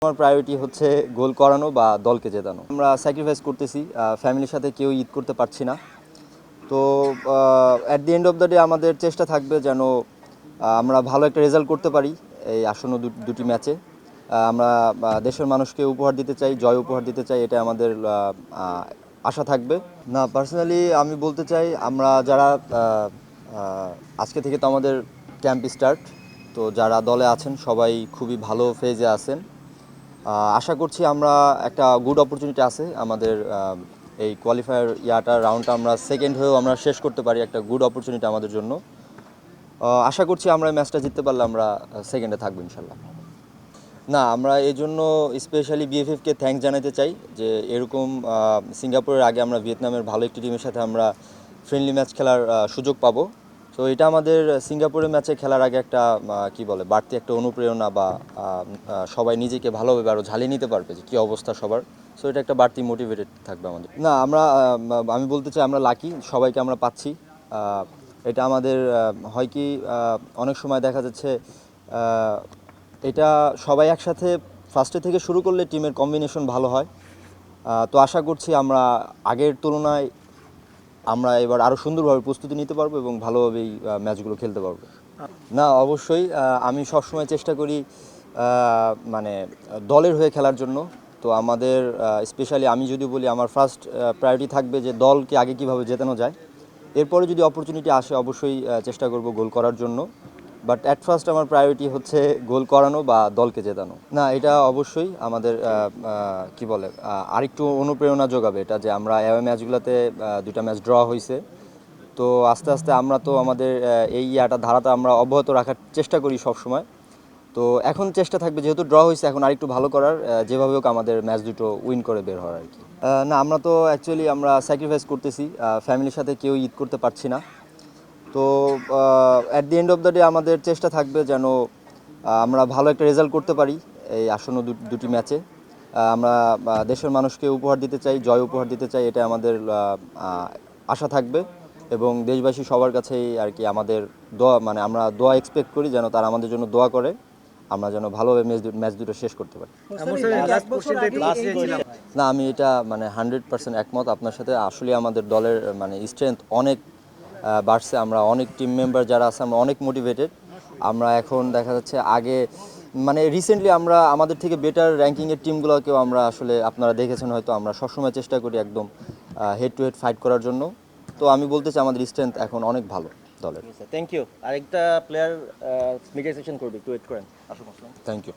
আমার প্রায়োরিটি হচ্ছে গোল করানো বা দলকে জেতানো। আমরা স্যাক্রিফাইস করতেছি, ফ্যামিলির সাথে কেউ ঈদ করতে পারছি না। তো at the end of the day আমাদের চেষ্টা থাকবে যেন আমরা ভালো একটা রেজাল্ট করতে পারি এই আসন্ন দুটি ম্যাচে। আমরা দেশের মানুষকে উপহার দিতে চাই, জয় উপহার দিতে চাই, এটা আমাদের আশা থাকবে। না, পার্সোনালি আমি বলতে চাই আমরা যারা আজকে থেকে তো আমাদের ক্যাম্প স্টার্ট, তো যারা দলে আছেন সবাই খুবই ভালো ফেজে আছেন। আশা করছি আমরা একটা গুড অপরচুনিটি আছে আমাদের এই কোয়ালিফায়ার রাউন্ডটা আমরা সেকেন্ড হয়েও আমরা শেষ করতে পারি, একটা গুড অপরচুনিটি আমাদের জন্য। আশা করছি আমরা ম্যাচটা জিততে পারলে আমরা সেকেন্ডে থাকবো ইনশাল্লাহ। না, আমরা এই জন্য স্পেশালি বিএফএফকে থ্যাঙ্কস জানাতে চাই যে এরকম সিঙ্গাপুরের আগে আমরা ভিয়েতনামের ভালো একটি টিমের সাথে আমরা ফ্রেন্ডলি ম্যাচ খেলার সুযোগ পাবো। তো এটা আমাদের সিঙ্গাপুরের ম্যাচে খেলার আগে একটা কি বলে বাড়তি একটা অনুপ্রেরণা বা সবাই নিজেকে ভালোভাবে আরও ঝালিয়ে নিতে পারবে যে কী অবস্থা সবার। সো এটা একটা বাড়তি মোটিভেটেড থাকবে আমাদের। না, আমি বলতে চাই আমরা লাকি, সবাইকে আমরা পাচ্ছি। এটা আমাদের হয় কি অনেক সময় দেখা যাচ্ছে এটা সবাই একসাথে ফার্স্টে থেকে শুরু করলে টিমের কম্বিনেশন ভালো হয়। তো আশা করছি আমরা আগের তুলনায় আমরা এবার আরও সুন্দরভাবে প্রস্তুতি নিতে পারবো এবং ভালোভাবেই ম্যাচগুলো খেলতে পারবো। না, অবশ্যই আমি সবসময় চেষ্টা করি মানে দলের হয়ে খেলার জন্য। তো আমাদের স্পেশালি আমি যদি বলি আমার ফার্স্ট প্রায়োরিটি থাকবে যে দলকে আগে কীভাবে জেতানো যায়। এরপরে যদি অপরচুনিটি আসে অবশ্যই চেষ্টা করব গোল করার জন্য। বাট অ্যাট ফার্স্ট আমার প্রায়োরিটি হচ্ছে গোল করানো বা দলকে জেতানো। না, এটা অবশ্যই আমাদের কি বলে আরেকটু অনুপ্রেরণা যোগাবে এটা যে আমরা অ্যাওয়ে ম্যাচগুলোতে দুটা ম্যাচ ড্র হয়েছে। তো আস্তে আস্তে আমরা তো আমাদের এই ধারাটা আমরা অব্যাহত রাখার চেষ্টা করি সব সময়। তো এখন চেষ্টা থাকবে যেহেতু ড্র হয়েছে এখন আরেকটু ভালো করার, যেভাবে হোক আমাদের ম্যাচ দুটো উইন করে বের হওয়ার আর কি। না, আমরা তো অ্যাকচুয়ালি আমরা স্যাক্রিফাইস করতেছি, ফ্যামিলির সাথে কেউ ঈদ করতে পারছি না। তো at the end of the day আমাদের চেষ্টা থাকবে যেন আমরা ভালো একটা রেজাল্ট করতে পারি এই আসন্ন দুটি ম্যাচে। আমরা দেশের মানুষকে উপহার দিতে চাই, জয় উপহার দিতে চাই, এটা আমাদের আশা থাকবে। এবং দেশবাসী সবার কাছেই আর কি আমাদের দোয়া, মানে আমরা দোয়া এক্সপেক্ট করি যেন তারা আমাদের জন্য দোয়া করে, আমরা যেন ভালোভাবে ম্যাচ দুটো শেষ করতে পারি। না, আমি এটা মানে 100% একমত আপনার সাথে। আসলে আমাদের দলের মানে স্ট্রেংথ অনেক বাড়ছে, আমরা অনেক টিম মেম্বার যারা আছে আমরা অনেক মোটিভেটেড। আমরা এখন দেখা যাচ্ছে আগে মানে রিসেন্টলি আমরা আমাদের থেকে বেটার র্যাঙ্কিংয়ের টিমগুলোকেও আমরা আসলে আপনারা দেখেছেন হয়তো, আমরা সবসময় চেষ্টা করি একদম হেড টু হেড ফাইট করার জন্য। তো আমি বলতে চাই আমাদের স্ট্রেংথ এখন অনেক ভালো দলের। Thank you. আরেকটা প্লেয়ার মিডিয়া সেশন করবে, একটু ওয়েট করেন। Thank you.